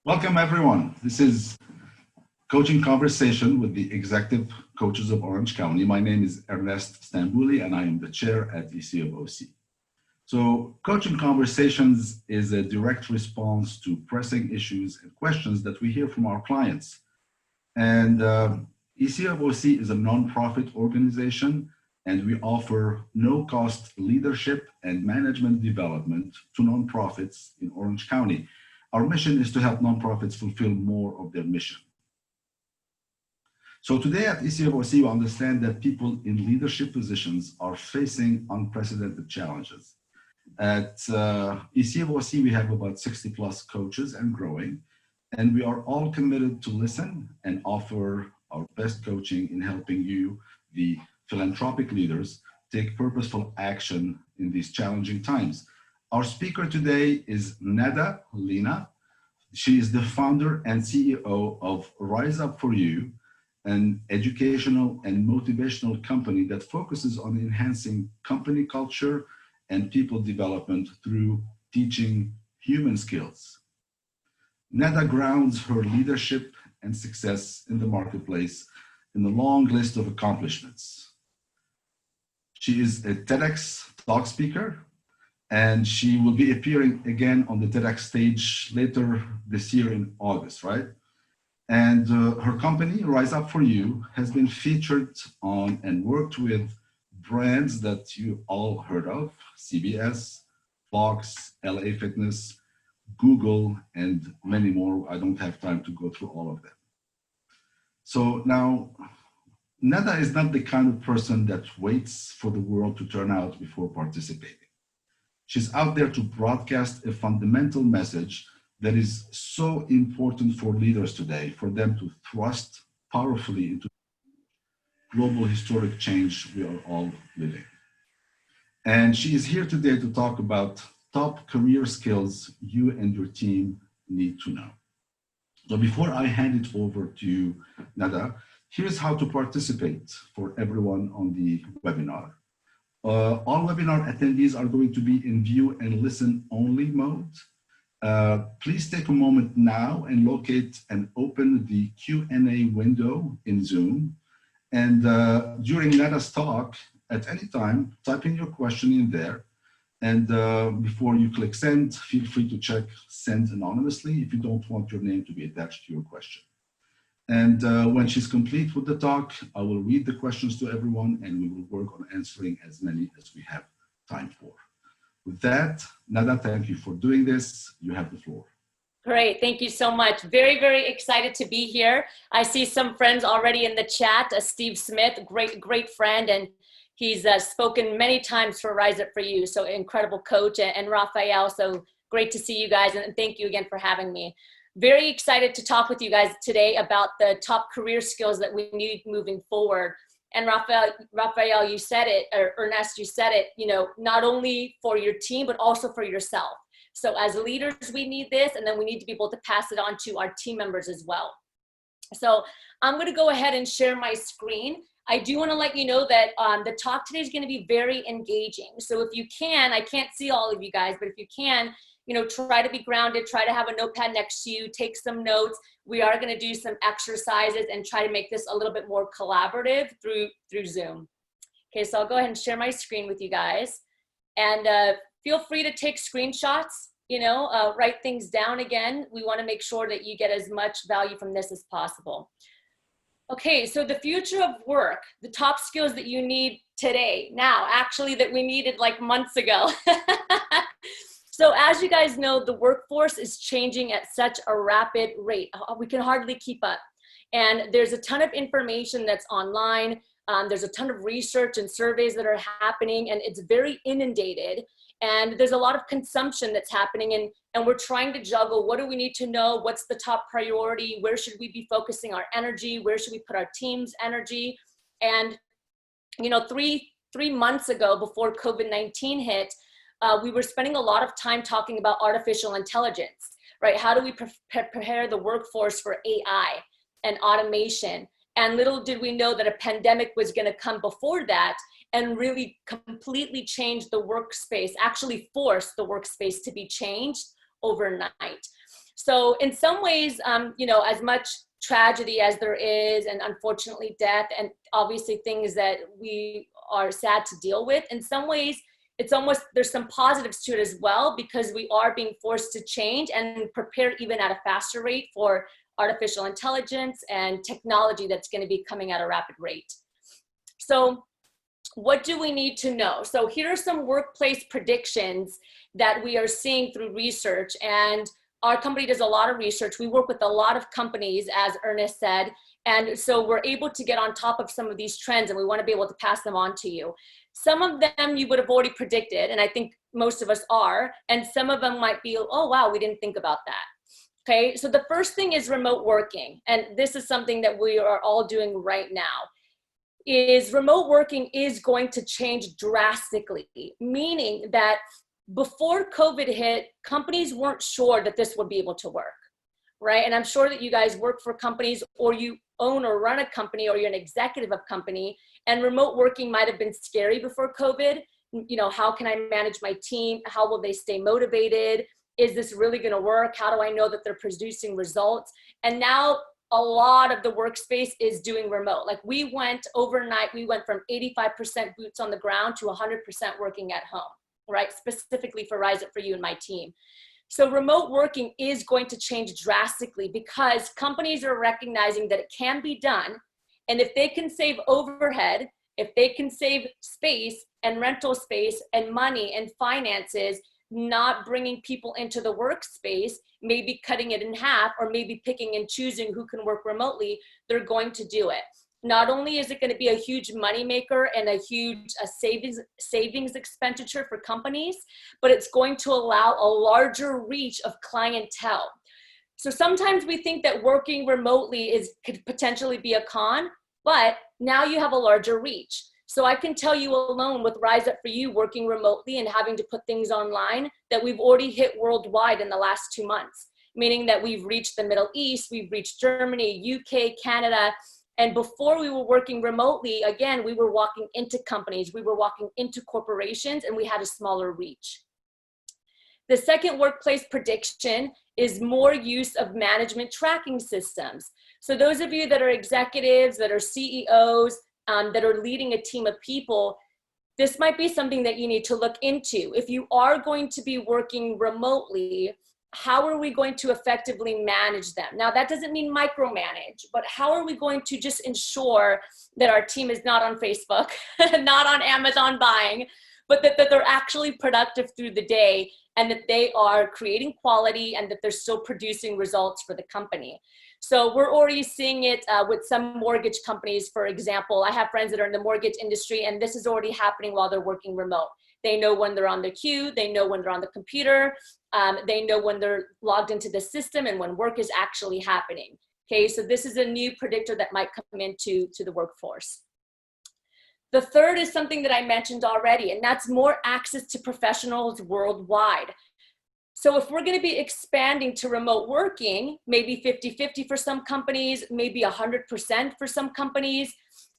Welcome, everyone. This is Coaching Conversation with the Executive Coaches of Orange County. My name is Ernest Stambouli, and I am the chair at ECofOC. So, Coaching Conversations is a direct response to pressing issues and questions that we hear from our clients. And ECofOC is a nonprofit organization, and we offer no-cost leadership and management development to nonprofits in Orange County. Our mission is to help nonprofits fulfill more of their mission. So today at ECofOC, we understand that people in leadership positions are facing unprecedented challenges. At ECofOC, we have about 60 plus coaches and growing, and we are all committed to listen and offer our best coaching in helping you, the philanthropic leaders, take purposeful action in these challenging times. Our speaker today is Lena. She is the founder and CEO of Rise Up For You, an educational and motivational company that focuses on enhancing company culture and people development through teaching human skills. Neda grounds her leadership and success in the marketplace in a long list of accomplishments. She is a TEDx talk speaker, and she will be appearing again on the TEDx stage later this year in August, right? And her company, Rise Up For You, has been featured on and worked with brands that you all heard of: CBS, Fox, LA Fitness, Google, and many more. I don't have time to go through all of them. So now, Neda is not the kind of person that waits for the world to turn out before participating. She's out there to broadcast a fundamental message that is so important for leaders today, for them to thrust powerfully into global historic change we are all living. And she is here today to talk about top career skills you and your team need to know. So before I hand it over to you, Neda, here's how to participate for everyone on the webinar. All webinar attendees are going to be in view and listen only mode. Please take a moment now and locate and open the Q&A window in Zoom. And during Neda's talk, at any time, type in your question in there. And before you click send, feel free to check send anonymously if you don't want your name to be attached to your question. And when she's complete with the talk, I will read the questions to everyone and we will work on answering as many as we have time for. With that, Neda, thank you for doing this. You have the floor. Great, thank you so much. Very, very excited to be here. I see some friends already in the chat. Steve Smith, great friend, and he's spoken many times for Rise Up For You, so incredible coach, and Raphael, so great to see you guys, and thank you again for having me. Very excited to talk with you guys today about the top career skills that we need moving forward. And Raphael, you said it, or Ernest, you said it, you know, not only for your team, but also for yourself. So as leaders, we need this, and then we need to be able to pass it on to our team members as well. So I'm gonna go ahead and share my screen. I do wanna let you know that the talk today is gonna be very engaging. So if you can, I can't see all of you guys, but if you can, you know, try to be grounded, try to have a notepad next to you, take some notes. We are gonna do some exercises and try to make this a little bit more collaborative through Zoom. Okay, so I'll go ahead and share my screen with you guys. And feel free to take screenshots, you know, write things down again. We wanna make sure that you get as much value from this as possible. Okay, so the future of work, the top skills that you need today, now, actually that we needed like months ago. So as you guys know, the workforce is changing at such a rapid rate. We can hardly keep up. And there's a ton of information that's online. There's a ton of research and surveys that are happening, and it's very inundated. And there's a lot of consumption that's happening, and we're trying to juggle what do we need to know, what's the top priority, where should we be focusing our energy, where should we put our team's energy. And you know, three months ago, before COVID-19 hit, we were spending a lot of time talking about artificial intelligence, right? How do we prepare the workforce for AI and automation? And little did we know that a pandemic was going to come before that and really completely change the workspace, actually force the workspace to be changed overnight. So in some ways, you know, as much tragedy as there is, and unfortunately death, and obviously things that we are sad to deal with, in some ways, it's almost, there's some positives to it as well, because we are being forced to change and prepare even at a faster rate for artificial intelligence and technology that's going to be coming at a rapid rate. So what do we need to know? So here are some workplace predictions that we are seeing through research, and our company does a lot of research. We work with a lot of companies, as Ernest said, and so we're able to get on top of some of these trends, and we want to be able to pass them on to you. Some of them you would have already predicted, and I think most of us are, and some of them might be, oh wow, we didn't think about that. Okay, so the first thing is remote working, and this is something that we are all doing right now. Is remote working is going to change drastically, meaning that before COVID hit, companies weren't sure that this would be able to work, right? And I'm sure that you guys work for companies, or you own or run a company, or you're an executive of company, and remote working might have been scary before COVID. You know, how can I manage my team? How will they stay motivated? Is this really going to work? How do I know that they're producing results? And now a lot of the workspace is doing remote. Like we went overnight, we went from 85% boots on the ground to 100% working at home, right? Specifically for Rise Up For You and my team. So remote working is going to change drastically, because companies are recognizing that it can be done. And if they can save overhead, if they can save space and rental space and money and finances, not bringing people into the workspace, maybe cutting it in half, or maybe picking and choosing who can work remotely, they're going to do it. Not only is it going to be a huge moneymaker and a huge savings expenditure for companies, but it's going to allow a larger reach of clientele. So sometimes we think that working remotely could potentially be a con, but now you have a larger reach. So I can tell you alone with Rise Up For You working remotely and having to put things online, that we've already hit worldwide in the last 2 months, meaning that we've reached the Middle East, we've reached Germany, UK, Canada. And before we were working remotely, again, we were walking into companies, we were walking into corporations, and we had a smaller reach. The second workplace prediction is more use of management tracking systems. So those of you that are executives, that are CEOs, that are leading a team of people, this might be something that you need to look into. If you are going to be working remotely, how are we going to effectively manage them? Now, that doesn't mean micromanage, but how are we going to just ensure that our team is not on Facebook, not on Amazon buying, but that they're actually productive through the day, and that they are creating quality, and that they're still producing results for the company. So we're already seeing it with some mortgage companies, for example. I have friends that are in the mortgage industry, and this is already happening while they're working remote. They know when they're on the queue, they know when they're on the computer, they know when they're logged into the system and when work is actually happening. Okay, so this is a new predictor that might come into the workforce. The third is something that I mentioned already, and that's more access to professionals worldwide. So if we're going to be expanding to remote working, maybe 50-50 for some companies, maybe 100% for some companies,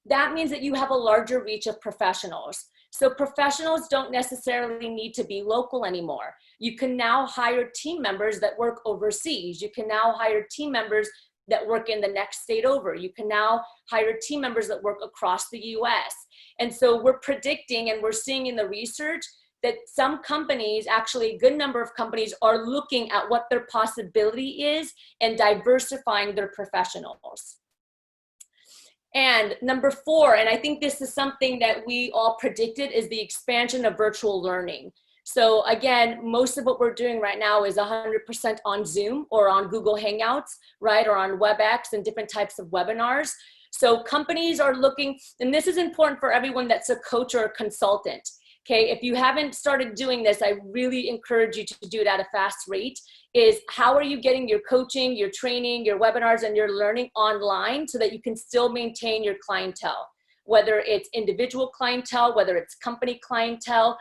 that means that you have a larger reach of professionals. So professionals don't necessarily need to be local anymore. You can now hire team members that work overseas. You can now hire team members that work in the next state over. You can now hire team members that work across the US. And so we're predicting, and we're seeing in the research, that some companies, actually a good number of companies, are looking at what their possibility is and diversifying their professionals. And number 4, and I think this is something that we all predicted, is the expansion of virtual learning. So again, most of what we're doing right now is 100% on Zoom or on Google Hangouts, right? Or on WebEx and different types of webinars. So companies are looking, and this is important for everyone that's a coach or a consultant. Okay, if you haven't started doing this, I really encourage you to do it at a fast rate. Is how are you getting your coaching, your training, your webinars, and your learning online so that you can still maintain your clientele, whether it's individual clientele, whether it's company clientele.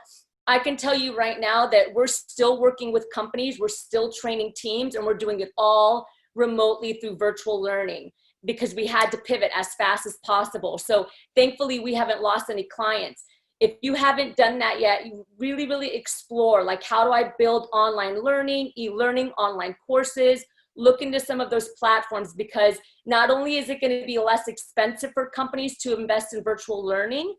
I can tell you right now that we're still working with companies, we're still training teams, and we're doing it all remotely through virtual learning because we had to pivot as fast as possible. So thankfully, we haven't lost any clients. If you haven't done that yet, you really explore, like, how do I build online learning, e-learning, online courses, look into some of those platforms, because not only is it going to be less expensive for companies to invest in virtual learning,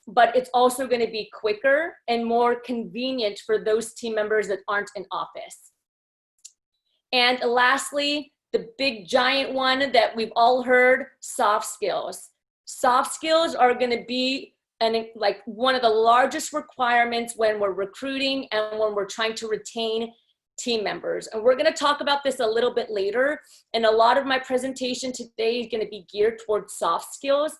but it's also going to be quicker and more convenient for those team members that aren't in office. And lastly, the big giant one that we've all heard, soft skills. Soft skills are going to be like one of the largest requirements when we're recruiting and when we're trying to retain team members. And we're going to talk about this a little bit later. And a lot of my presentation today is going to be geared towards soft skills,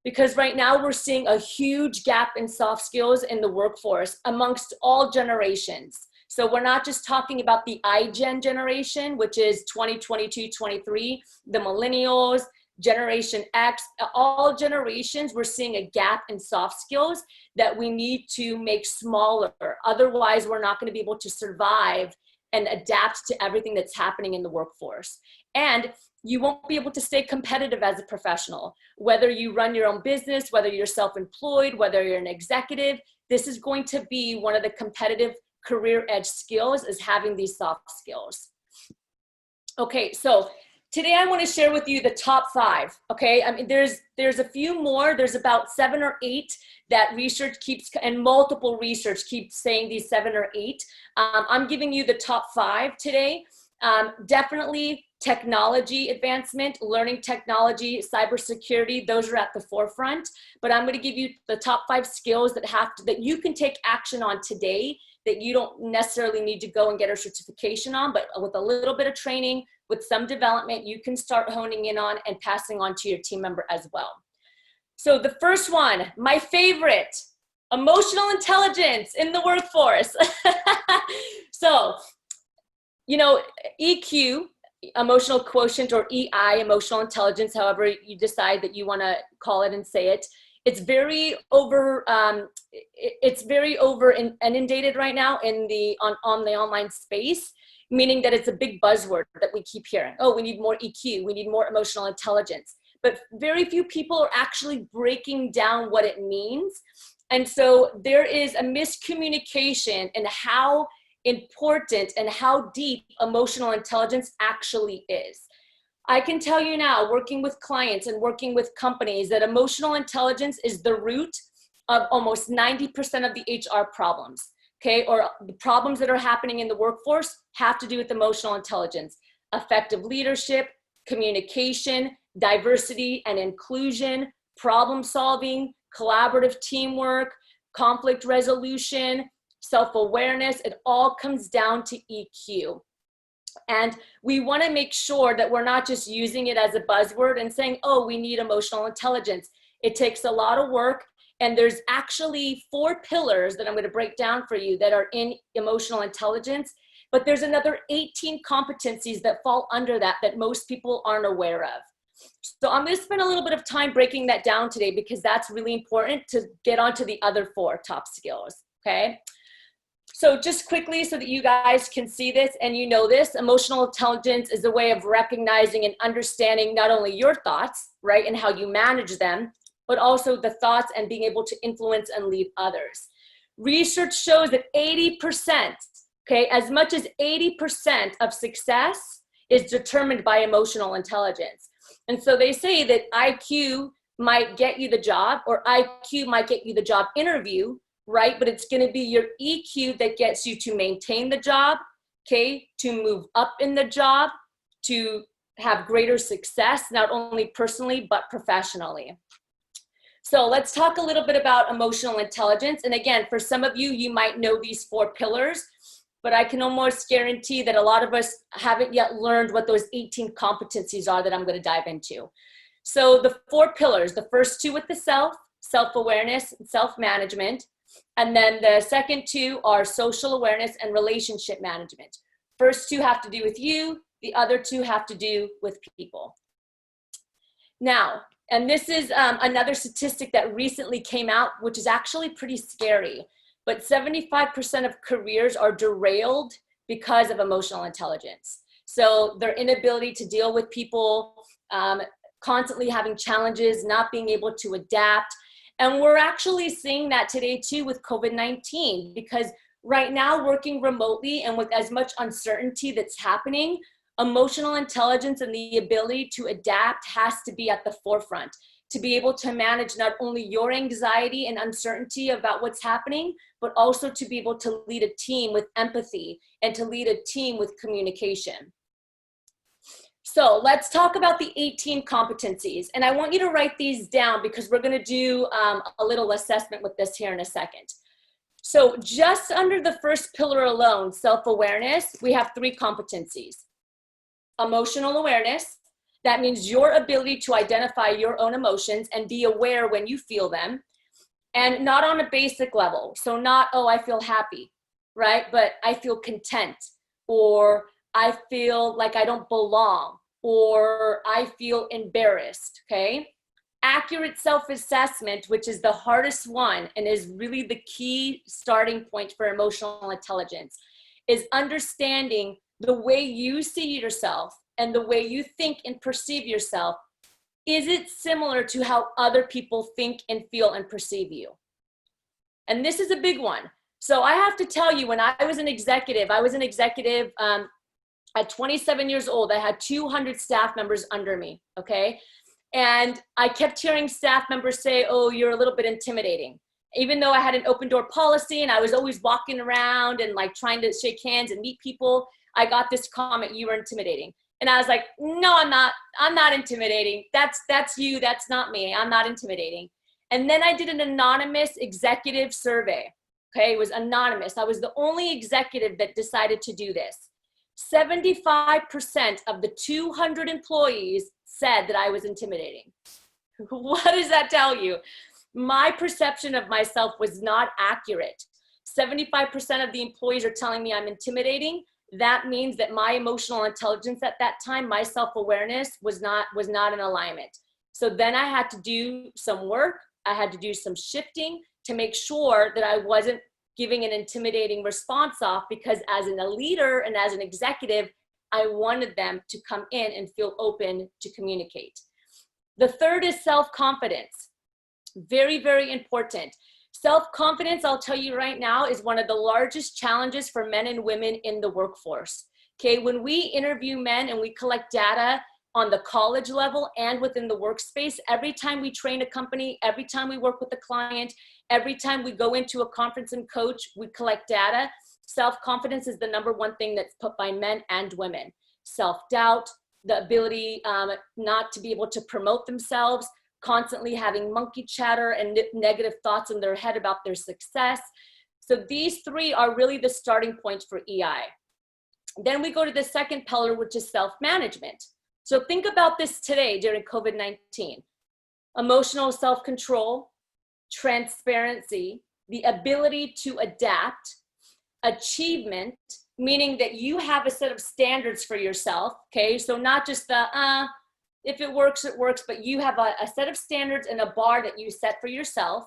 because right now we're seeing a huge gap in soft skills in the workforce amongst all generations. So we're not just talking about the iGen generation, which is 2022, 23, the millennials, Generation X, all generations, we're seeing a gap in soft skills that we need to make smaller. Otherwise, we're not going to be able to survive and adapt to everything that's happening in the workforce. And you won't be able to stay competitive as a professional. Whether you run your own business, whether you're self-employed, whether you're an executive, this is going to be one of the competitive career edge skills, is having these soft skills. Okay, so today I want to share with you the top 5, okay? I mean, there's a few more. There's about 7 or 8 that research keeps, and multiple research keeps saying these 7 or 8. I'm giving you the top 5 today. Definitely technology advancement, learning technology, cybersecurity, those are at the forefront. But I'm going to give you the top 5 skills that you can take action on today, that you don't necessarily need to go and get a certification on, but with a little bit of training, with some development, you can start honing in on and passing on to your team member as well. So the first one, my favorite, emotional intelligence in the workforce. So, you know, EQ, emotional quotient, or EI, emotional intelligence, however you decide that you want to call it and say it, it's very inundated right now in the on the online space, meaning that it's a big buzzword that we keep hearing. Oh, we need more EQ, we need more emotional intelligence. But very few people are actually breaking down what it means. And so there is a miscommunication in how important and how deep emotional intelligence actually is. I can tell you now, working with clients and working with companies, that emotional intelligence is the root of almost 90% of the HR problems, okay? Or the problems that are happening in the workforce have to do with emotional intelligence, effective leadership, communication, diversity and inclusion, problem solving, collaborative teamwork, conflict resolution, self-awareness. It all comes down to EQ. And we want to make sure that we're not just using it as a buzzword and saying, oh, we need emotional intelligence. It takes a lot of work. And there's actually 4 pillars that I'm going to break down for you that are in emotional intelligence. But there's another 18 competencies that fall under that most people aren't aware of. So I'm going to spend a little bit of time breaking that down today, because that's really important to get onto the other 4 top skills, okay? So just quickly, so that you guys can see this and you know this, emotional intelligence is a way of recognizing and understanding not only your thoughts, right, and how you manage them, but also the thoughts and being able to influence and lead others. Research shows that 80%, okay, as much as 80% of success is determined by emotional intelligence. And so they say that IQ might get you the job, or IQ might get you the job interview, right? But it's going to be your EQ that gets you to maintain the job, okay, to move up in the job, to have greater success, not only personally, but professionally. So let's talk a little bit about emotional intelligence. And again, for some of you, you might know these 4 pillars, but I can almost guarantee that a lot of us haven't yet learned what those 18 competencies are that I'm going to dive into. So the 4 pillars, the first 2 with the self-awareness, self-management. And then the second 2 are social awareness and relationship management. First 2 have to do with you. The other 2 have to do with people. Now, and this is another statistic that recently came out, which is actually pretty scary, but 75% of careers are derailed because of emotional intelligence. So their inability to deal with people, constantly having challenges, not being able to adapt. And we're actually seeing that today too with COVID-19, because right now working remotely and with as much uncertainty that's happening, emotional intelligence and the ability to adapt has to be at the forefront, to be able to manage not only your anxiety and uncertainty about what's happening, but also to be able to lead a team with empathy and to lead a team with communication. So let's talk about the 18 competencies. And I want you to write these down because we're going to do a little assessment with this here in a second. So just under the first pillar alone, self-awareness, we have 3 competencies. Emotional awareness, that means your ability to identify your own emotions and be aware when you feel them, and not on a basic level. So not, oh, I feel happy, right? But I feel content, or I feel like I don't belong, or I feel embarrassed, okay? Accurate self-assessment, which is the hardest one and is really the key starting point for emotional intelligence, is understanding the way you see yourself and the way you think and perceive yourself. Is it similar to how other people think and feel and perceive you? And this is a big one. So I have to tell you, when I was an executive, at 27 years old, I had 200 staff members under me, okay? And I kept hearing staff members say, oh, you're a little bit intimidating. Even though I had an open door policy and I was always walking around and like trying to shake hands and meet people, I got this comment, you were intimidating. And I was like, no, I'm not intimidating. That's you, that's not me. I'm not intimidating. And then I did an anonymous executive survey. Okay, it was anonymous. I was the only executive that decided to do this. 75% of the 200 employees said that I was intimidating. What does that tell you? My perception of myself was not accurate. 75% of the employees are telling me I'm intimidating. That means that my emotional intelligence at that time, my self-awareness was not in alignment. So then I had to do some work. I had to do some shifting to make sure that I wasn't giving an intimidating response off, because as a leader and as an executive, I wanted them to come in and feel open to communicate. The third is self-confidence. Very, very important. Self-confidence, I'll tell you right now, is one of the largest challenges for men and women in the workforce. Okay, when we interview men and we collect data on the college level and within the workspace, every time we train a company, every time we work with a client, every time we go into a conference and coach, we collect data. Self-confidence is the #1 thing that's put by men and women. Self-doubt, the ability not to be able to promote themselves, constantly having monkey chatter and negative thoughts in their head about their success. So these 3 are really the starting point for EI. Then we go to the second pillar, which is self-management. So think about this today during COVID-19. Emotional self-control, transparency, the ability to adapt, achievement, meaning that you have a set of standards for yourself, okay? So not just the, if it works, it works, but you have a set of standards and a bar that you set for yourself.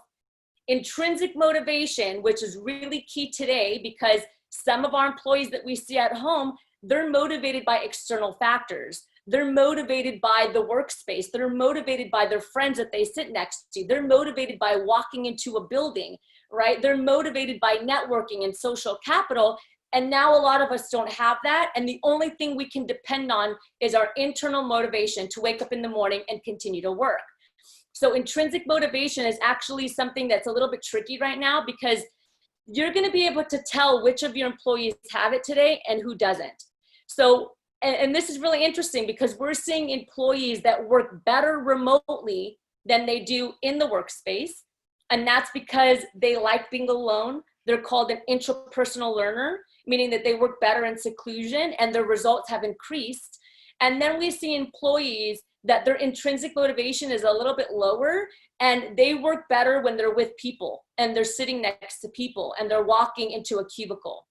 Intrinsic motivation, which is really key today, because some of our employees that we see at home, they're motivated by external factors. They're motivated by the workspace. They're motivated by their friends that they sit next to. They're motivated by walking into a building, right? They're motivated by networking and social capital. And now a lot of us don't have that. And the only thing we can depend on is our internal motivation to wake up in the morning and continue to work. So intrinsic motivation is actually something that's a little bit tricky right now, because you're going to be able to tell which of your employees have it today and who doesn't. So, and this is really interesting, because we're seeing employees that work better remotely than they do in the workspace. And that's because they like being alone. They're called an intrapersonal learner, meaning that they work better in seclusion and their results have increased. And then we see employees that their intrinsic motivation is a little bit lower, and they work better when they're with people and they're sitting next to people and they're walking into a cubicle.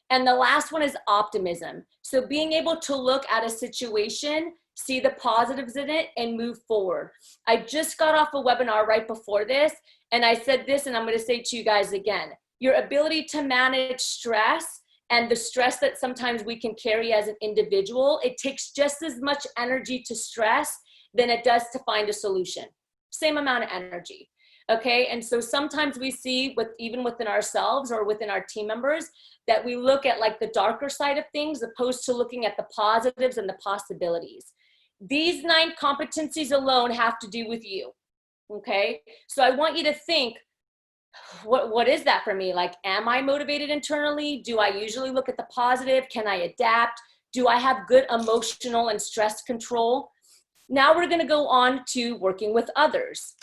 And the last one is optimism. So being able to look at a situation, see the positives in it, and move forward. I just got off a webinar right before this, and I said this, and I'm going to say it to you guys again. Your ability to manage stress and the stress that sometimes we can carry as an individual, it takes just as much energy to stress than it does to find a solution. Same amount of energy. Okay, and so sometimes we see even within ourselves or within our team members that we look at like the darker side of things opposed to looking at the positives and the possibilities. These 9 competencies alone have to do with you. Okay, so I want you to think, what is that for me? Like, am I motivated internally? Do I usually look at the positive? Can I adapt? Do I have good emotional and stress control? Now we're going to go on to working with others.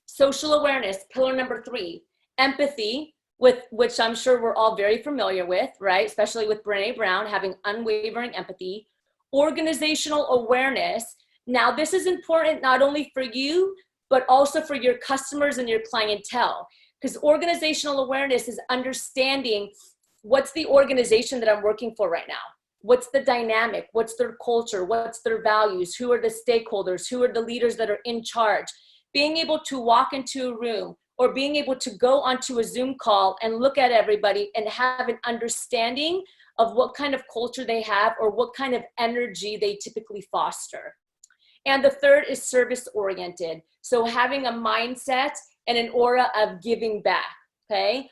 Social awareness, pillar number 3, empathy, with which I'm sure we're all very familiar with, right? Especially with Brené Brown, having unwavering empathy. Organizational awareness. Now, this is important not only for you, but also for your customers and your clientele, because organizational awareness is understanding what's the organization that I'm working for right now. What's the dynamic? What's their culture? What's their values? Who are the stakeholders? Who are the leaders that are in charge? Being able to walk into a room or being able to go onto a Zoom call and look at everybody and have an understanding of what kind of culture they have or what kind of energy they typically foster. And the third is service oriented. So having a mindset and an aura of giving back, okay?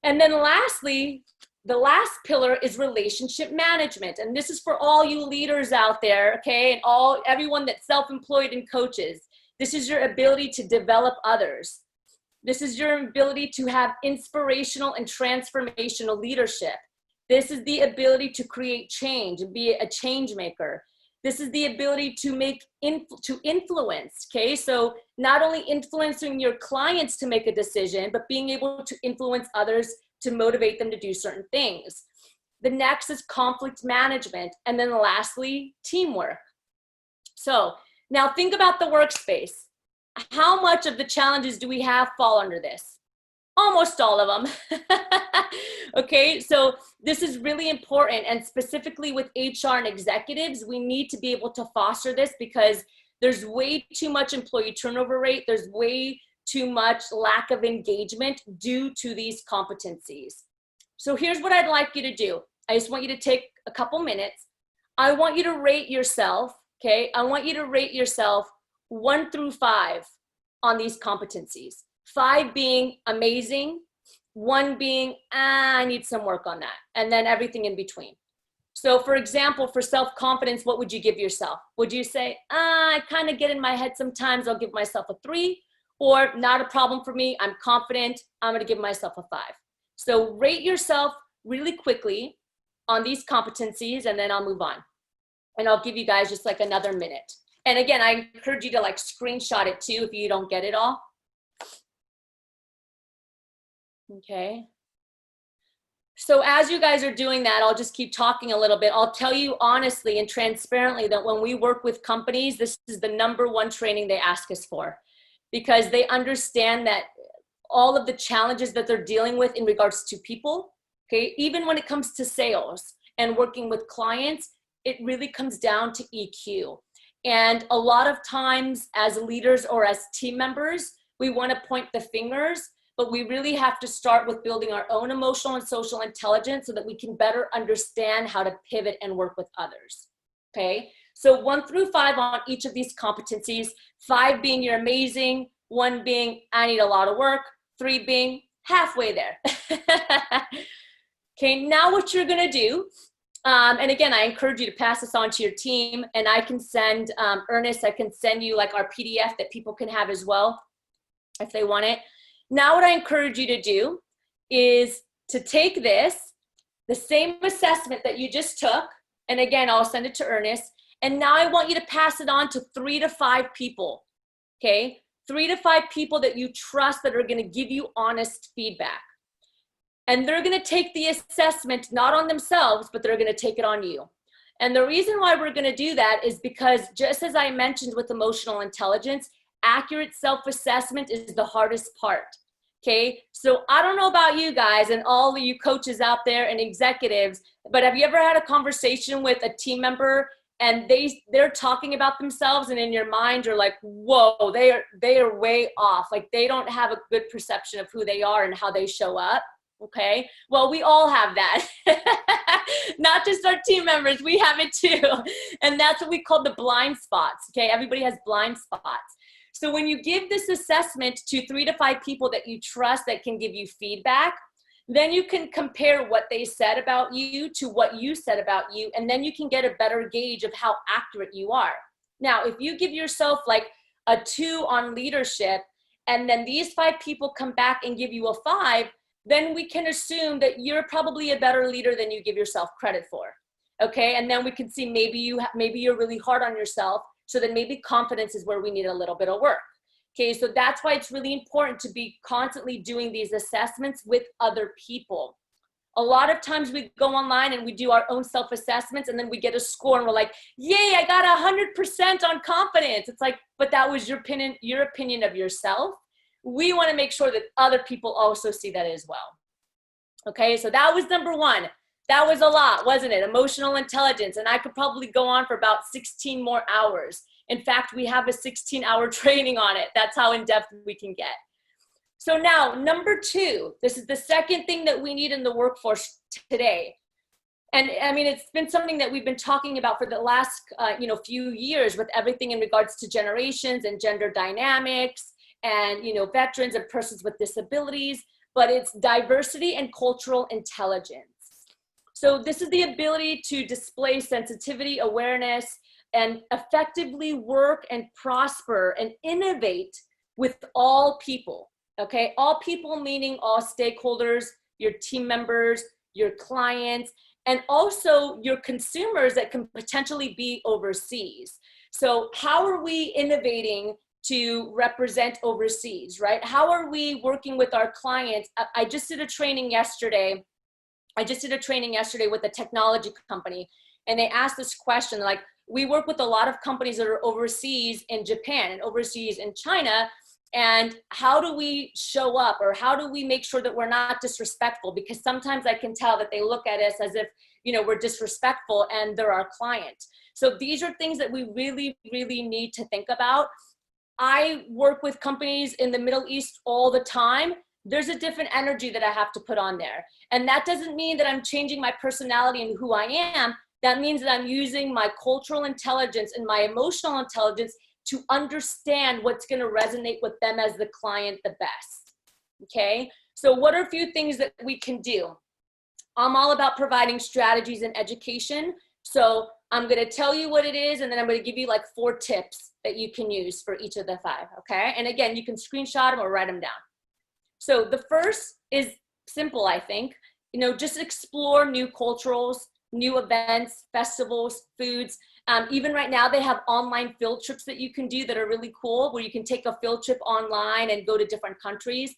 And then lastly, the last pillar is relationship management. And this is for all you leaders out there, okay? And everyone that's self-employed and coaches. This is your ability to develop others. This is your ability to have inspirational and transformational leadership. This is the ability to create change and be a change maker. This is the ability to influence, okay? So not only influencing your clients to make a decision, but being able to influence others to motivate them to do certain things. The next is conflict management. And then lastly, teamwork. So now think about the workspace. How much of the challenges do we have fall under this? Almost all of them. Okay, so this is really important, and specifically with HR and executives, we need to be able to foster this because there's way too much employee turnover rate. There's way too much lack of engagement due to these competencies. So here's what I'd like you to do. I just want you to take a couple minutes. I want you to rate yourself, okay? I want you to rate yourself 1 through 5 on these competencies. 5 being amazing, 1 being, I need some work on that, and then everything in between. So for example, for self-confidence, what would you give yourself? Would you say, I kind of get in my head sometimes, I'll give myself a 3, or not a problem for me, I'm confident, I'm gonna give myself a 5. So rate yourself really quickly on these competencies, and then I'll move on. And I'll give you guys just like another minute. And again, I encourage you to like screenshot it too if you don't get it all. Okay. So as you guys are doing that, I'll just keep talking a little bit. I'll tell you honestly and transparently that when we work with companies, this is the #1 training they ask us for, because they understand that all of the challenges that they're dealing with in regards to people, okay, even when it comes to sales and working with clients, it really comes down to EQ. And a lot of times as leaders or as team members, we want to point the fingers, but we really have to start with building our own emotional and social intelligence so that we can better understand how to pivot and work with others, okay? So 1 through 5 on each of these competencies, 5 being you're amazing, 1 being I need a lot of work, 3 being halfway there. Okay, now what you're gonna do, and again, I encourage you to pass this on to your team, and I can send, Ernest, I can send you like our PDF that people can have as well if they want it. Now what I encourage you to do is to take this, the same assessment that you just took, and again, I'll send it to Ernest, and now I want you to pass it on to 3 to 5 people, okay? 3 to 5 people that you trust that are gonna give you honest feedback. And they're gonna take the assessment, not on themselves, but they're gonna take it on you. And the reason why we're gonna do that is because just as I mentioned with emotional intelligence, accurate self-assessment is the hardest part, okay? So I don't know about you guys and all of you coaches out there and executives, but have you ever had a conversation with a team member and they're talking about themselves and in your mind you're like, whoa, they are way off. Like they don't have a good perception of who they are and how they show up. Okay, well, we all have that. Not just our team members, we have it too. And that's what we call the blind spots. Okay, everybody has blind spots. So when you give this assessment to 3 to 5 people that you trust that can give you feedback, then you can compare what they said about you to what you said about you, and then you can get a better gauge of how accurate you are. Now, if you give yourself like a 2 on leadership, and then these 5 people come back and give you a 5, then we can assume that you're probably a better leader than you give yourself credit for. Okay, and then we can see maybe you're really hard on yourself, so then maybe confidence is where we need a little bit of work. Okay, so that's why it's really important to be constantly doing these assessments with other people. A lot of times we go online and we do our own self-assessments, and then we get a score and we're like, yay, I got 100% on confidence. It's like, but that was your opinion of yourself. We want to make sure that other people also see that as well. Okay, so that was number 1. That was a lot, wasn't it? Emotional intelligence. And I could probably go on for about 16 more hours. In fact, we have a 16-hour training on it. That's how in-depth we can get. So now, number 2, this is the second thing that we need in the workforce today. And I mean, it's been something that we've been talking about for the last few years, with everything in regards to generations and gender dynamics and veterans and persons with disabilities, but it's diversity and cultural intelligence. So this is the ability to display sensitivity, awareness, and effectively work and prosper and innovate with all people. Okay, all people meaning all stakeholders, your team members, your clients, and also your consumers that can potentially be overseas. So how are we innovating to represent overseas, right? How are we working with our clients? I just did a training yesterday. With a technology company, and they asked this question, like, we work with a lot of companies that are overseas in Japan and overseas in China, and how do we show up, or how do we make sure that we're not disrespectful? Because sometimes I can tell that they look at us as if, we're disrespectful and they're our client. So these are things that we really, really need to think about. I work with companies in the Middle East all the time. There's a different energy that I have to put on there. And that doesn't mean that I'm changing my personality and who I am. That means that I'm using my cultural intelligence and my emotional intelligence to understand what's going to resonate with them as the client the best. Okay, so what are a few things that we can do? I'm all about providing strategies and education. So I'm going to tell you what it is, and then I'm going to give you like 4 tips that you can use for each of the 5. Okay, and again, you can screenshot them or write them down. So the first is simple, I think. Just explore new cultures, new events, festivals, foods. Even right now, they have online field trips that you can do that are really cool, where you can take a field trip online and go to different countries.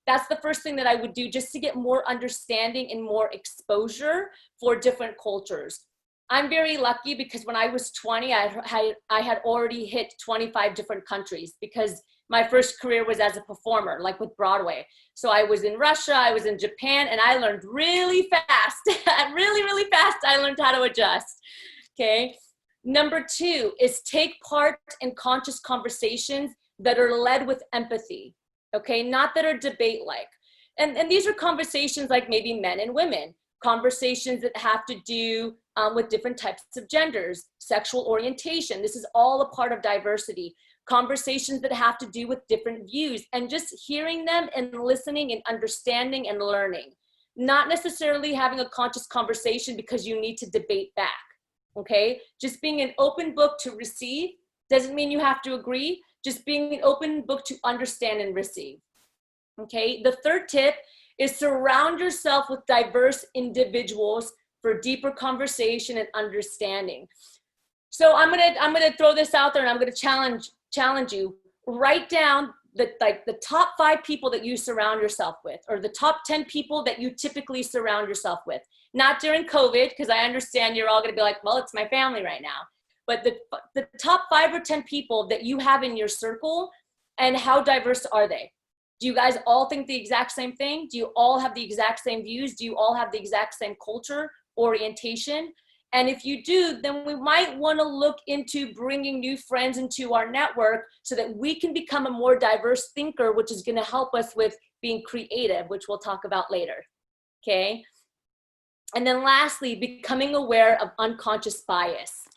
That's the first thing that I would do, just to get more understanding and more exposure for different cultures. I'm very lucky because when I was 20, I had already hit 25 different countries, because my first career was as a performer, like with Broadway. So I was in Russia, I was in Japan, and I learned really fast. really, really fast, I learned how to adjust. Okay. Number 2 is take part in conscious conversations that are led with empathy. Okay, not that are debate-like. And these are conversations like maybe men and women, conversations that have to do with different types of genders, sexual orientation. This is all a part of diversity. Conversations that have to do with different views, and just hearing them and listening and understanding and learning. Not necessarily having a conscious conversation because you need to debate back, okay? Just being an open book to receive doesn't mean you have to agree, just being an open book to understand and receive, okay? The third tip is surround yourself with diverse individuals for deeper conversation and understanding. So I'm gonna throw this out there, and I'm gonna challenge you. Write down the top 5 people that you surround yourself with, or the top 10 people that you typically surround yourself with. Not during COVID, because I understand you're all gonna be like, well, it's my family right now. But the top 5 or 10 people that you have in your circle, and how diverse are they? Do you guys all think the exact same thing? Do you all have the exact same views? Do you all have the exact same culture, orientation? And if you do, then we might want to look into bringing new friends into our network so that we can become a more diverse thinker, which is going to help us with being creative, which we'll talk about later. Okay. And then lastly, becoming aware of unconscious bias.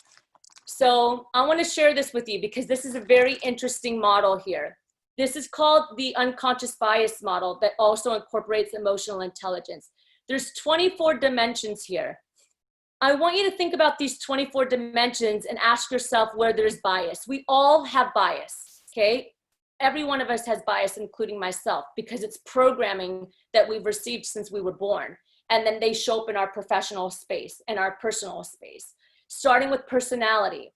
So I want to share this with you because this is a very interesting model here. This is called the unconscious bias model that also incorporates emotional intelligence. There's 24 dimensions here. I want you to think about these 24 dimensions and ask yourself where there's bias. We all have bias, okay? Every one of us has bias, including myself, because it's programming that we've received since we were born. And then they show up in our professional space and our personal space, starting with personality.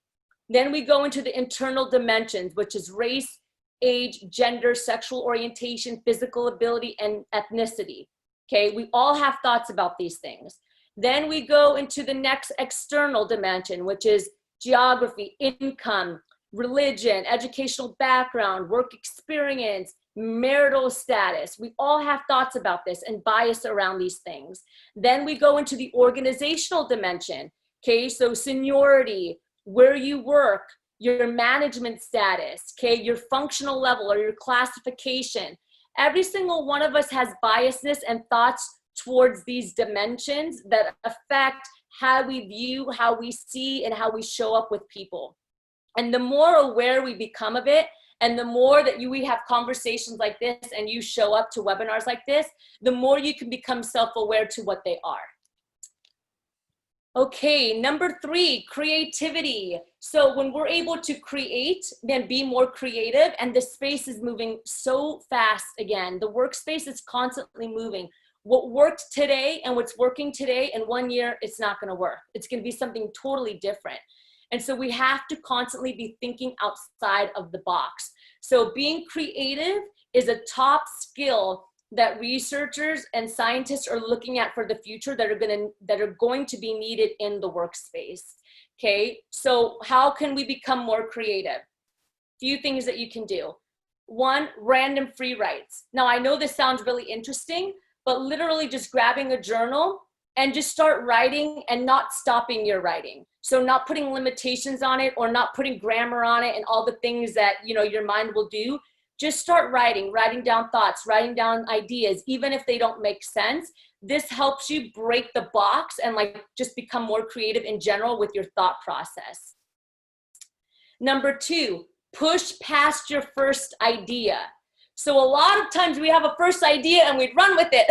Then we go into the internal dimensions, which is race, age, gender, sexual orientation, physical ability, and ethnicity. Okay, we all have thoughts about these things. Then we go into the next external dimension, which is geography, income, religion, educational background, work experience, marital status. We all have thoughts about this and bias around these things. Then we go into the organizational dimension. Okay, so seniority, where you work, your management status, okay, your functional level or your classification. Every single one of us has biasness and thoughts towards these dimensions that affect how we view, how we see, and how we show up with people. And the more aware we become of it, and the more that we have conversations like this and you show up to webinars like this, the more you can become self-aware to what they are. Okay, number 3, creativity. So when we're able to create, then be more creative, and the space is moving so fast again. The workspace is constantly moving. What worked today and what's working today in 1 year, it's not gonna work. It's gonna be something totally different. And so we have to constantly be thinking outside of the box. So being creative is a top skill that researchers and scientists are looking at for the future that are going to be needed in the workspace. Okay, so how can we become more creative? Few things that you can do. 1, random free writes. Now I know this sounds really interesting, but literally just grabbing a journal and just start writing and not stopping your writing. So not putting limitations on it or not putting grammar on it and all the things that your mind will do. Just start writing down thoughts, writing down ideas, even if they don't make sense. This helps you break the box and just become more creative in general with your thought process. Number 2, push past your first idea. So a lot of times we have a first idea and we run with it.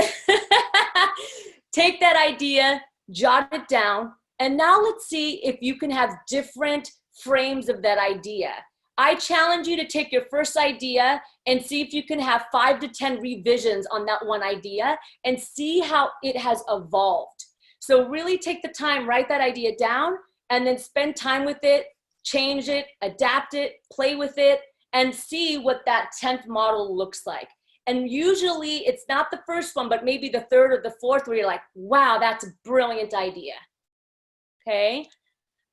Take that idea, jot it down, and now let's see if you can have different frames of that idea. I challenge you to take your first idea and see if you can have 5 to 10 revisions on that one idea and see how it has evolved. So really take the time, write that idea down, and then spend time with it, change it, adapt it, play with it, and see what that 10th model looks like. And usually it's not the first one, but maybe the 3rd or the 4th where you're like, wow, that's a brilliant idea. Okay.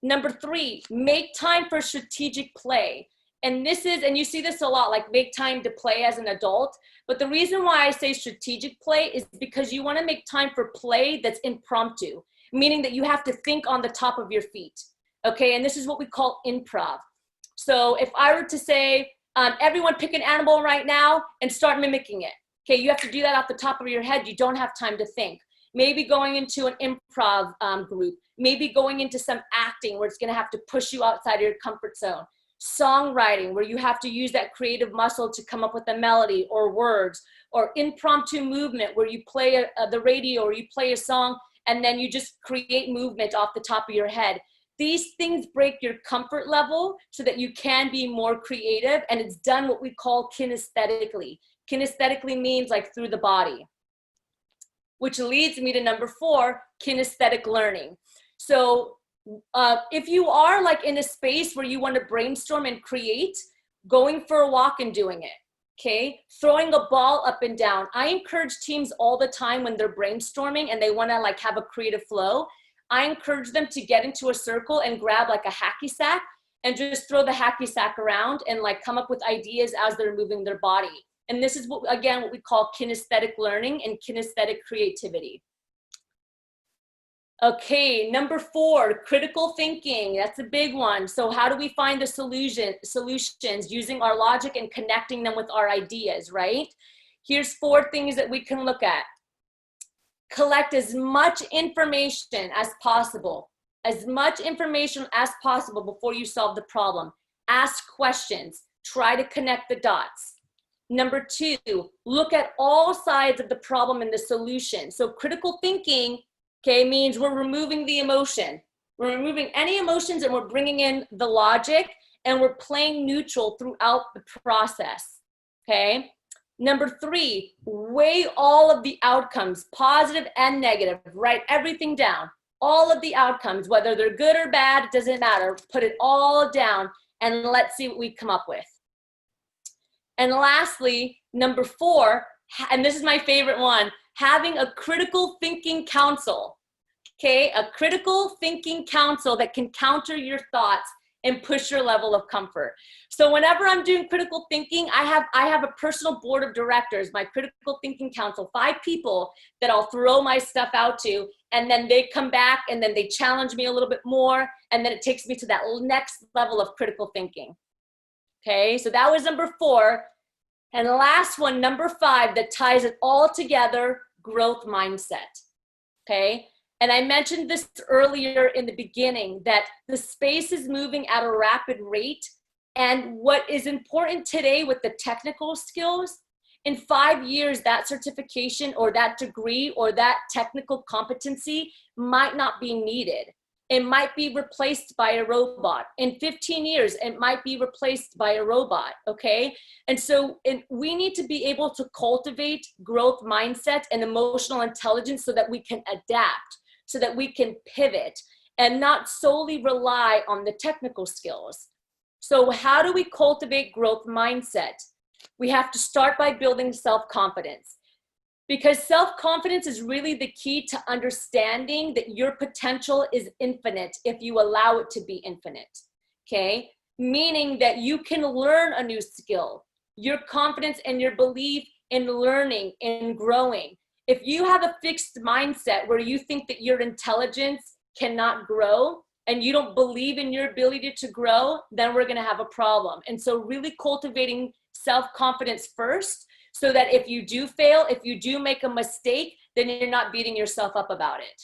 Number 3, make time for strategic play. And you see this a lot, like make time to play as an adult. But the reason why I say strategic play is because you want to make time for play that's impromptu, meaning that you have to think on the top of your feet. Okay. And this is what we call improv. So if I were to say, everyone pick an animal right now and start mimicking it. Okay. You have to do that off the top of your head. You don't have time to think. Maybe going into an improv group, maybe going into some acting where it's going to have to push you outside of your comfort zone. Songwriting, where you have to use that creative muscle to come up with a melody or words, or impromptu movement where you play the radio or you play a song and then you just create movement off the top of your head. These things break your comfort level so that you can be more creative, and it's done what we call kinesthetically. Kinesthetically means like through the body. Which leads me to number 4, kinesthetic learning. So if you are in a space where you want to brainstorm and create, going for a walk and doing it, okay? Throwing a ball up and down. I encourage teams all the time when they're brainstorming and they want to have a creative flow. I encourage them to get into a circle and grab a hacky sack and just throw the hacky sack around and come up with ideas as they're moving their body. And this is what we call kinesthetic learning and kinesthetic creativity. Okay, number 4, critical thinking. That's a big one. So how do we find the solutions using our logic and connecting them with our ideas, right? Here's 4 things that we can look at. Collect as much information as possible. as much information as possible before you solve the problem. Ask questions, try to connect the dots. Number 2, look at all sides of the problem and the solution. So critical thinking, okay, means we're removing the emotion. We're removing any emotions and we're bringing in the logic, and we're playing neutral throughout the process, okay? Number 3, weigh all of the outcomes, positive and negative. Write everything down. All of the outcomes, whether they're good or bad, it doesn't matter. Put it all down and let's see what we come up with. And lastly, number 4, and this is my favorite one, having a critical thinking council. Okay, a critical thinking council that can counter your thoughts and push your level of comfort. So whenever I'm doing critical thinking, I have a personal board of directors, my critical thinking council, 5 people that I'll throw my stuff out to, and then they come back and then they challenge me a little bit more, and then it takes me to that next level of critical thinking. Okay, so that was number 4. And the last one, number 5, that ties it all together, growth mindset. Okay. And I mentioned this earlier in the beginning, that the space is moving at a rapid rate. And what is important today with the technical skills, in 5 years, that certification or that degree or that technical competency might not be needed. It might be replaced by a robot. In 15 years, it might be replaced by a robot, okay? And so we need to be able to cultivate growth mindset and emotional intelligence so that we can adapt, so that we can pivot and not solely rely on the technical skills. So how do we cultivate growth mindset? We have to start by building self-confidence, because self-confidence is really the key to understanding that your potential is infinite if you allow it to be infinite, okay? Meaning that you can learn a new skill, your confidence and your belief in learning and growing. If you have a fixed mindset where you think that your intelligence cannot grow and you don't believe in your ability to grow, then we're gonna have a problem. And so really cultivating self-confidence first, so that if you do fail, if you do make a mistake, then you're not beating yourself up about it.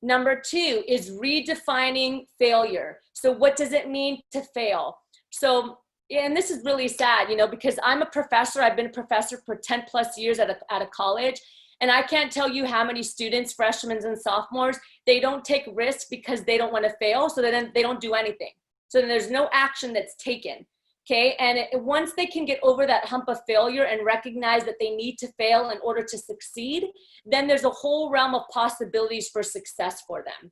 Number 2 is redefining failure. So what does it mean to fail? So, and this is really sad, you know, because I'm a professor. I've been a professor for 10 plus years at a college. And I can't tell you how many students, freshmen and sophomores, they don't take risks because they don't want to fail. So then they don't do anything. So then there's no action that's taken. Okay, and once they can get over that hump of failure and recognize that they need to fail in order to succeed, then there's a whole realm of possibilities for success for them.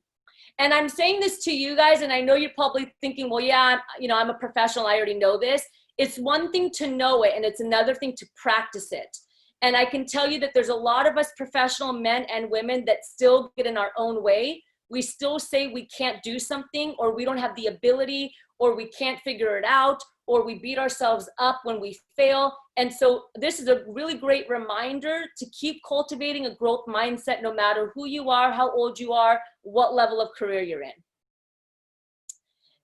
And I'm saying this to you guys, and I know you're probably thinking, well, yeah, I'm a professional, I already know this. It's one thing to know it, and it's another thing to practice it. And I can tell you that there's a lot of us professional men and women that still get in our own way. We still say we can't do something, or we don't have the ability, or we can't figure it out, or we beat ourselves up when we fail. And so this is a really great reminder to keep cultivating a growth mindset, no matter who you are, how old you are, what level of career you're in.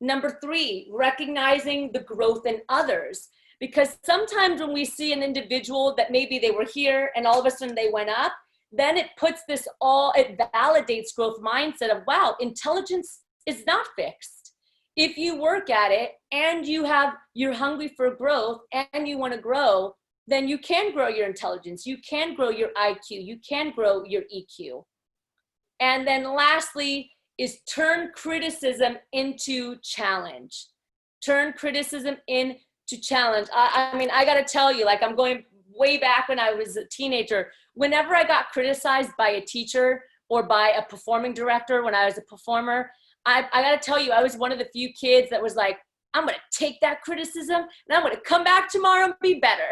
Number 3, recognizing the growth in others. Because sometimes when we see an individual that maybe they were here and all of a sudden they went up, then it puts it validates growth mindset of, wow, intelligence is not fixed. If you work at it and you're hungry for growth and you want to grow, then you can grow your intelligence. You can grow your IQ. You can grow your EQ. And then lastly is turn criticism into challenge. Turn criticism into challenge. I mean, I got to tell you, like, I'm going way back when I was a teenager. Whenever I got criticized by a teacher or by a performing director when I was a performer, I got to tell you, I was one of the few kids that was like, I'm going to take that criticism and I'm going to come back tomorrow and be better.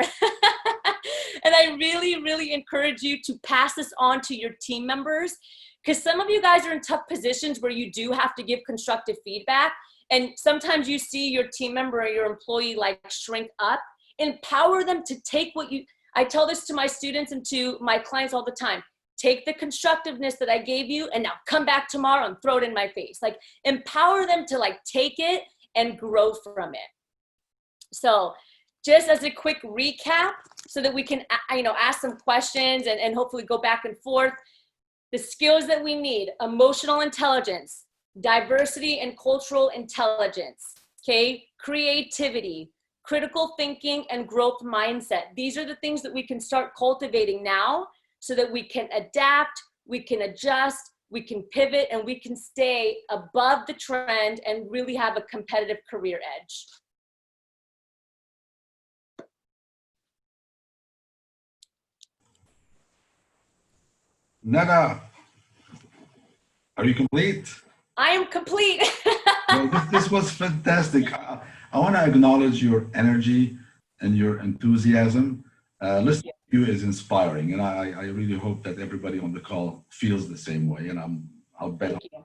And I really, really encourage you to pass this on to your team members, because some of you guys are in tough positions where you do have to give constructive feedback. And sometimes you see your team member or your employee like shrink up. Empower them to take I tell this to my students and to my clients all the time. Take the constructiveness that I gave you and now come back tomorrow and throw it in my face. Like, empower them to like take it and grow from it. So just as a quick recap so that we can, ask some questions and hopefully go back and forth. The skills that we need: emotional intelligence, diversity and cultural intelligence, okay, creativity, critical thinking, and growth mindset. These are the things that we can start cultivating now so that we can adapt, we can adjust, we can pivot, and we can stay above the trend and really have a competitive career edge. Nana, are you complete? I am complete. Well, this was fantastic. I want to acknowledge your energy and your enthusiasm. Listening to you is inspiring, and I really hope that everybody on the call feels the same way, and I'll bet. Thank you.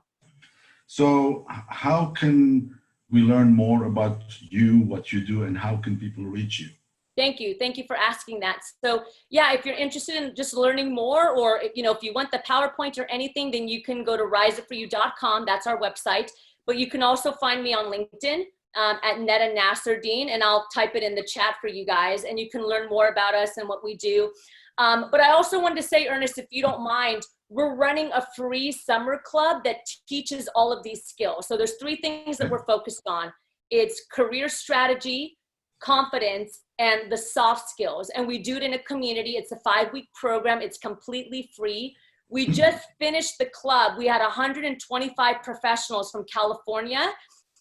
So how can we learn more about you, what you do, and how can people reach you? Thank you. Thank you for asking that. So yeah, if you're interested in just learning more, or if you want the PowerPoint or anything, then you can go to riseupforyou.com. That's our website. But you can also find me on LinkedIn at Netta Nasserdeen, and I'll type it in the chat for you guys, and you can learn more about us and what we do. But I also wanted to say, Ernest, if you don't mind, we're running a free summer club that teaches all of these skills. So there's 3 things that we're focused on. It's career strategy, confidence, and the soft skills. And we do it in a community. It's a 5-week program. It's completely free. We just finished the club. We had 125 professionals from California,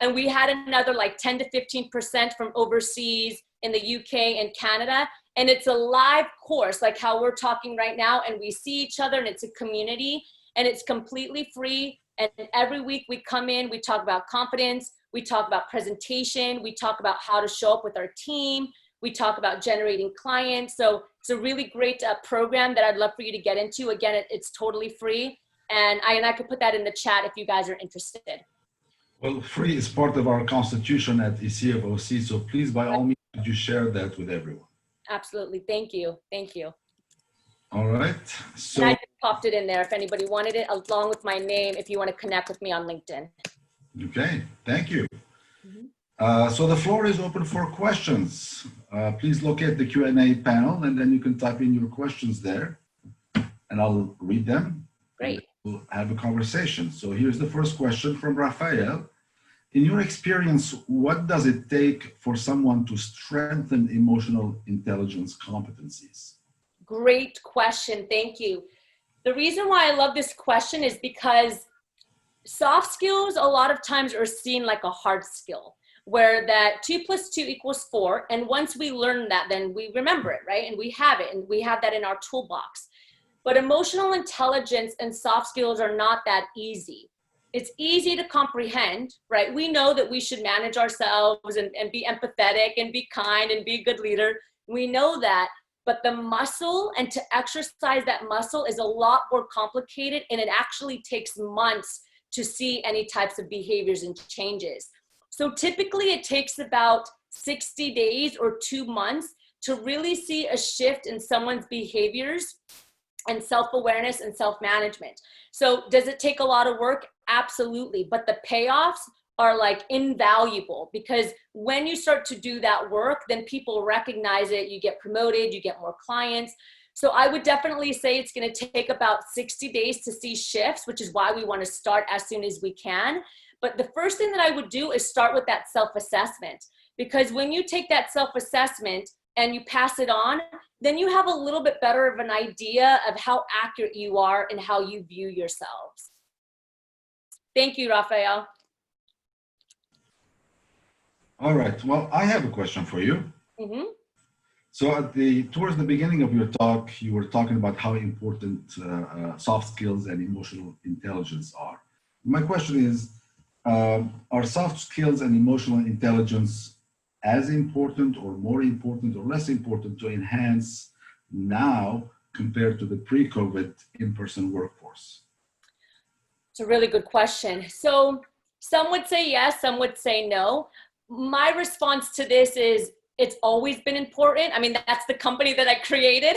and we had another like 10 to 15% from overseas in the UK and Canada. And it's a live course, like how we're talking right now, and we see each other, and it's a community, and it's completely free. And every week we come in, we talk about confidence, we talk about presentation, we talk about how to show up with our team, we talk about generating clients. So it's a really great program that I'd love for you to get into. Again, it's totally free, and I could put that in the chat if you guys are interested. Well, free is part of our constitution at ECofOC, so please, by all means, could you share that with everyone? Absolutely. Thank you. Thank you. All right. So and I just popped it in there if anybody wanted it, along with my name, if you want to connect with me on LinkedIn. Okay, thank you. So the floor is open for questions. Please locate the Q&A panel, and then you can type in your questions there, and I'll read them. Great. We'll have a conversation. So here's the first question from Raphael. In your experience, what does it take for someone to strengthen emotional intelligence competencies? Great question. Thank you. The reason why I love this question is because soft skills a lot of times are seen like a hard skill, where that 2 + 2 = 4. And once we learn that, then we remember it, right? And we have it, and we have that in our toolbox. But emotional intelligence and soft skills are not that easy. It's easy to comprehend, right? We know that we should manage ourselves and be empathetic and be kind and be a good leader. We know that, but the muscle and to exercise that muscle is a lot more complicated, and it actually takes months to see any types of behaviors and changes. So typically it takes about 60 days or 2 months to really see a shift in someone's behaviors and self-awareness and self-management. So does it take a lot of work? Absolutely. But the payoffs are like invaluable, because when you start to do that work, then people recognize it, you get promoted, you get more clients. So I would definitely say it's going to take about 60 days to see shifts, which is why we want to start as soon as we can. But the first thing that I would do is start with that self-assessment, because when you take that self-assessment and you pass it on, then you have a little bit better of an idea of how accurate you are and how you view yourselves. Thank you, Raphael. All right. Well, I have a question for you. So towards the beginning of your talk, you were talking about how important soft skills and emotional intelligence are. My question is, are soft skills and emotional intelligence as important or more important or less important to enhance now compared to the pre-COVID in-person workforce? It's a really good question. So some would say yes, some would say no. My response to this is it's always been important. I mean, that's the company that I created,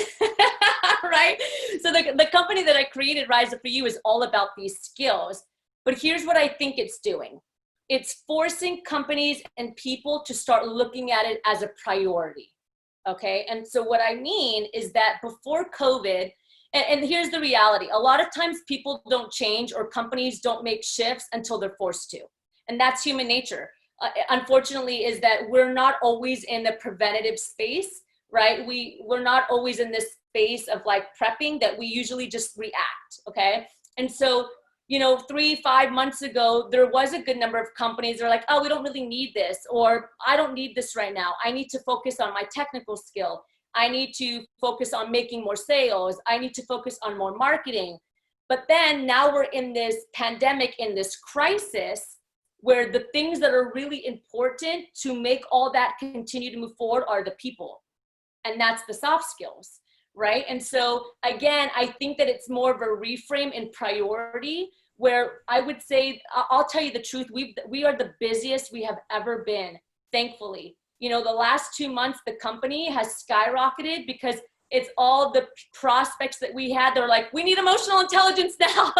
right? So the company that I created, Rise Up For You, is all about these skills. But here's what I think it's doing. It's forcing companies and people to start looking at it as a priority, okay? And so what I mean is that before COVID, And here's the reality. A lot of times people don't change or companies don't make shifts until they're forced to. And that's human nature. Unfortunately, is that we're not always in the preventative space, right? We're not always in this space of like prepping, that we usually just react, okay? And so, you know, 3-5 months ago, there was a good number of companies that are like, oh, we don't really need this, or I don't need this right now. I need to focus on my technical skill. I need to focus on making more sales. I need to focus on more marketing. But then now we're in this pandemic, in this crisis, where the things that are really important to make all that continue to move forward are the people. And that's the soft skills, right? And so again, I think that it's more of a reframe in priority, where I would say, I'll tell you the truth, we are the busiest we have ever been, thankfully. You know, the last 2 months, the company has skyrocketed because it's all the prospects that we had. They're like, we need emotional intelligence now.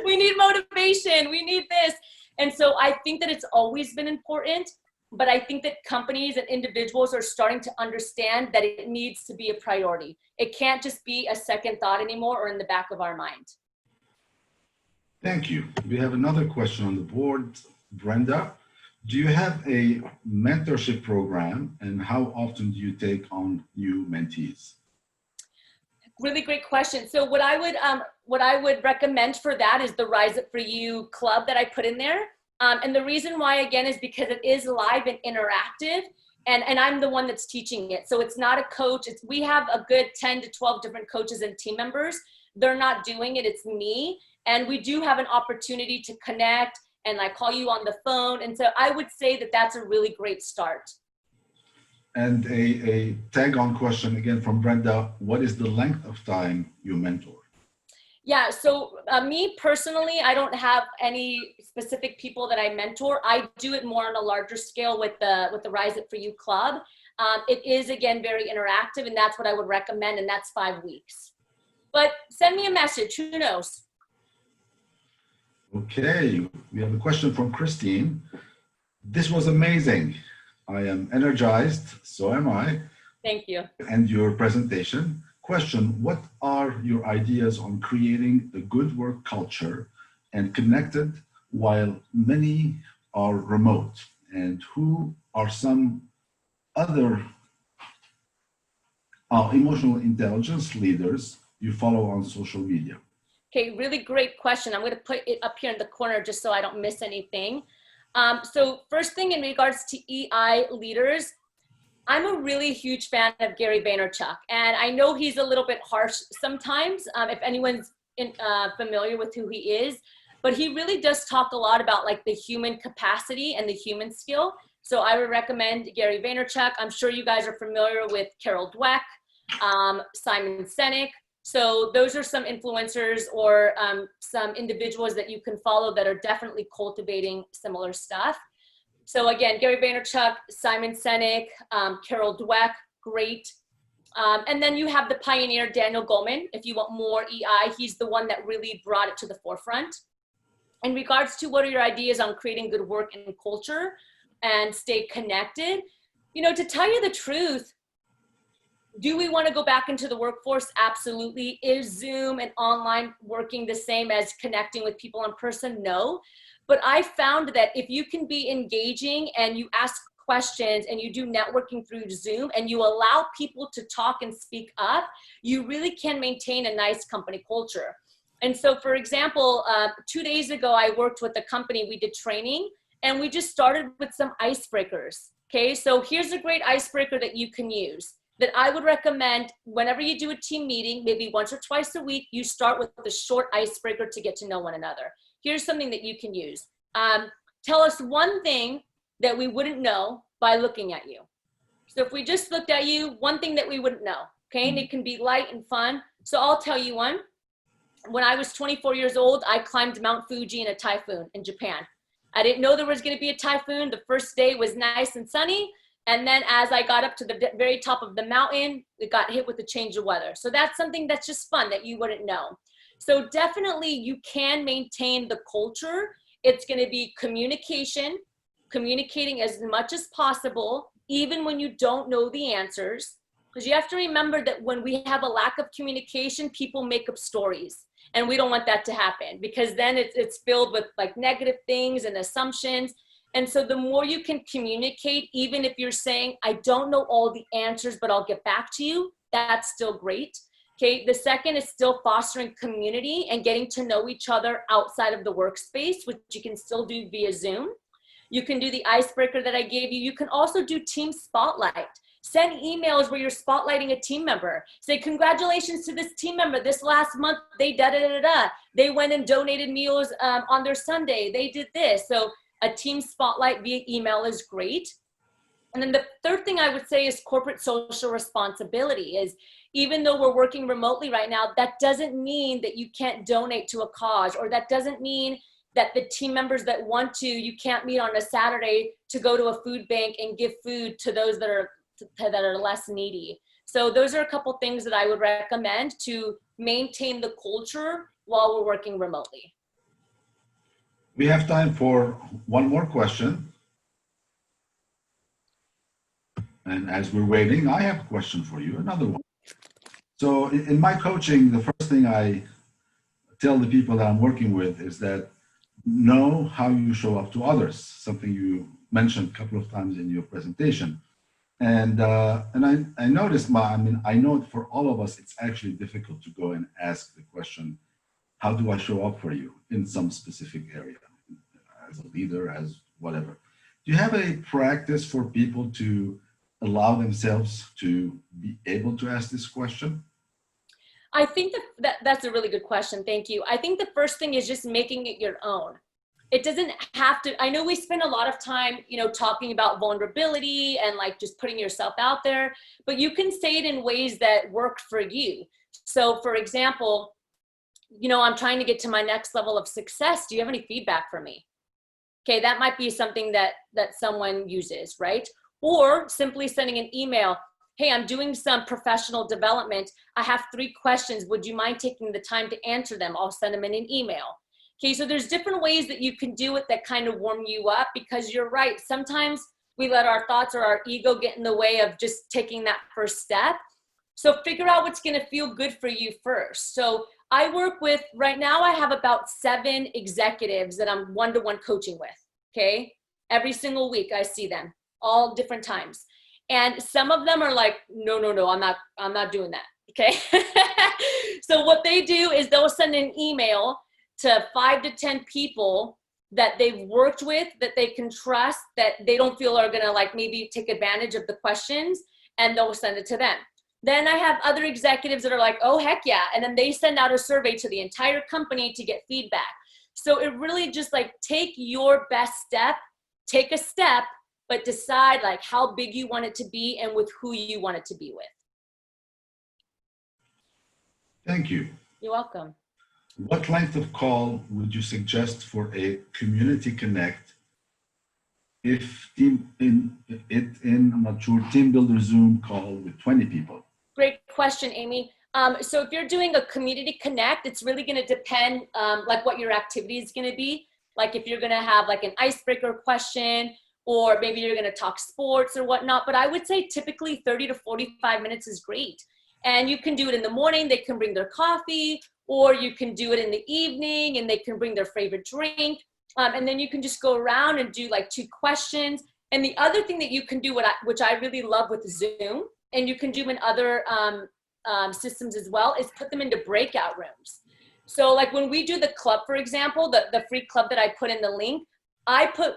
We need motivation. We need this. And so I think that it's always been important, but I think that companies and individuals are starting to understand that it needs to be a priority. It can't just be a second thought anymore or in the back of our mind. Thank you. We have another question on the board. Brenda, do you have a mentorship program, and how often do you take on new mentees? Really great question. So what I would recommend for that is the Rise Up For You club that I put in there. And the reason why, again, is because it is live and interactive, and I'm the one that's teaching it. So it's not a coach. We have a good 10 to 12 different coaches and team members. They're not doing it, it's me. And we do have an opportunity to connect, and I call you on the phone. And so I would say that that's a really great start. And a tag-on question again from Brenda, what is the length of time you mentor? Yeah, so me personally, I don't have any specific people that I mentor. I do it more on a larger scale with the Rise It For You club. It is, again, very interactive, and that's what I would recommend, and that's 5 weeks. But send me a message, who knows? Okay, we have a question from Christine. This was amazing. I am energized, so am I. Thank you. And your presentation. Question, what are your ideas on creating a good work culture and connected while many are remote? And who are some other emotional intelligence leaders you follow on social media? Okay, really great question. I'm going to put it up here in the corner just so I don't miss anything. So first thing in regards to EI leaders, I'm a really huge fan of Gary Vaynerchuk, and I know he's a little bit harsh sometimes, if anyone's familiar with who he is, but he really does talk a lot about like the human capacity and the human skill. So I would recommend Gary Vaynerchuk. I'm sure you guys are familiar with Carol Dweck, Simon Sinek. So those are some influencers or some individuals that you can follow that are definitely cultivating similar stuff. So again, Gary Vaynerchuk, Simon Sinek, Carol Dweck, great. And then you have the pioneer, Daniel Goleman. If you want more EI, he's the one that really brought it to the forefront. In regards to what are your ideas on creating good work and culture and stay connected, you know, to tell you the truth, do we want to go back into the workforce? Absolutely. Is Zoom and online working the same as connecting with people in person? No. But I found that if you can be engaging and you ask questions and you do networking through Zoom and you allow people to talk and speak up, you really can maintain a nice company culture. And so, for example, 2 days ago, I worked with a company, we did training, and we just started with some icebreakers. Okay, so here's a great icebreaker that you can use that I would recommend whenever you do a team meeting, maybe once or twice a week, you start with a short icebreaker to get to know one another. Here's something that you can use. Tell us one thing that we wouldn't know by looking at you. So if we just looked at you, one thing that we wouldn't know, okay? And it can be light and fun. So I'll tell you one. When I was 24 years old, I climbed Mount Fuji in a typhoon in Japan. I didn't know there was gonna be a typhoon. The first day was nice and sunny. And then as I got up to the very top of the mountain, it got hit with a change of weather. So that's something that's just fun that you wouldn't know. So definitely you can maintain the culture. It's going to be communication, communicating as much as possible, even when you don't know the answers. Because you have to remember that when we have a lack of communication, people make up stories. And we don't want that to happen, because then it's filled with like negative things and assumptions. And so the more you can communicate, even if you're saying, I don't know all the answers, but I'll get back to you, that's still great. Okay, the second is still fostering community and getting to know each other outside of the workspace, which you can still do via Zoom. You can do the icebreaker that I gave you. You can also do team spotlight. Send emails where you're spotlighting a team member. Say, congratulations to this team member. This last month, they da-da-da-da-da. They went and donated meals on their Sunday. They did this. So a team spotlight via email is great. And then the third thing I would say is corporate social responsibility. Is even though we're working remotely right now, that doesn't mean that you can't donate to a cause, or that doesn't mean that the team members that want to, you can't meet on a Saturday to go to a food bank and give food to those that are less needy. So those are a couple things that I would recommend to maintain the culture while we're working remotely. We have time for one more question. And as we're waiting, I have a question for you, another one. So in my coaching, the first thing I tell the people that I'm working with is that know how you show up to others, something you mentioned a couple of times in your presentation. And I noticed, I know for all of us, it's actually difficult to go and ask the question, how do I show up for you in some specific area, as a leader, as whatever. Do you have a practice for people to allow themselves to be able to ask this question? I think that's a really good question. Thank you. I think the first thing is just making it your own. It doesn't have to, I know we spend a lot of time, talking about vulnerability and like just putting yourself out there, but you can say it in ways that work for you. So for example, I'm trying to get to my next level of success. Do you have any feedback for me? Okay, that might be something that someone uses, right? Or simply sending an email. Hey, I'm doing some professional development. I have 3 questions. Would you mind taking the time to answer them? I'll send them in an email. Okay, so there's different ways that you can do it that kind of warm you up, because you're right. Sometimes we let our thoughts or our ego get in the way of just taking that first step. So figure out what's going to feel good for you first. So I work with, right now I have about 7 executives that I'm one-to-one coaching with, okay? Every single week I see them, all different times. And some of them are like, no, I'm not doing that, okay? So what they do is they'll send an email to 5 to 10 people that they've worked with, that they can trust, that they don't feel are gonna like maybe take advantage of the questions, and they'll send it to them. Then I have other executives that are like, oh, heck yeah. And then they send out a survey to the entire company to get feedback. So it really just like take your best step, take a step, but decide like how big you want it to be and with who you want it to be with. Thank you. You're welcome. What length of call would you suggest for a community connect if in a mature team builder Zoom call with 20 people? Great question, Amy. So if you're doing a community connect, it's really going to depend like what your activity is going to be. Like if you're going to have like an icebreaker question, or maybe you're going to talk sports or whatnot. But I would say typically 30 to 45 minutes is great. And you can do it in the morning. They can bring their coffee, or you can do it in the evening and they can bring their favorite drink. And then you can just go around and do like 2 questions. And the other thing that you can do, which I really love with Zoom, and you can do in other systems as well, is put them into breakout rooms. So like when we do the club, for example, the free club that I put in the link,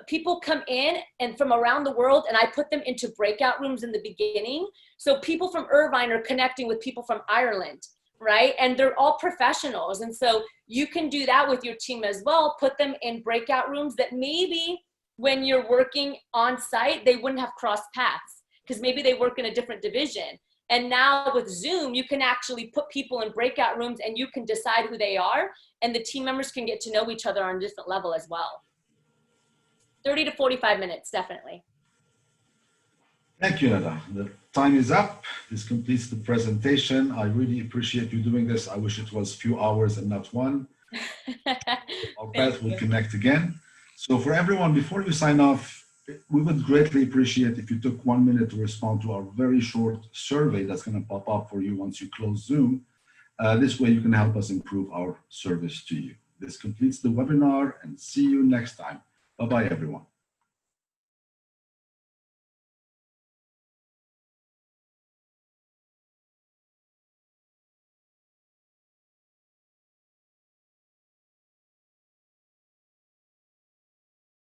people come in and from around the world, and I put them into breakout rooms in the beginning. So people from Irvine are connecting with people from Ireland, right? And they're all professionals. And so you can do that with your team as well. Put them in breakout rooms that maybe when you're working on site, they wouldn't have crossed paths because maybe they work in a different division. And now with Zoom, you can actually put people in breakout rooms and you can decide who they are, and the team members can get to know each other on a different level as well. 30 to 45 minutes, definitely. Thank you, Lena. The time is up. This completes the presentation. I really appreciate you doing this. I wish it was a few hours and not one. Our paths will connect again. So for everyone, before you sign off, we would greatly appreciate if you took 1 minute to respond to our very short survey that's going to pop up for you once you close Zoom. This way you can help us improve our service to you. This completes the webinar, and see you next time. Bye-bye, everyone.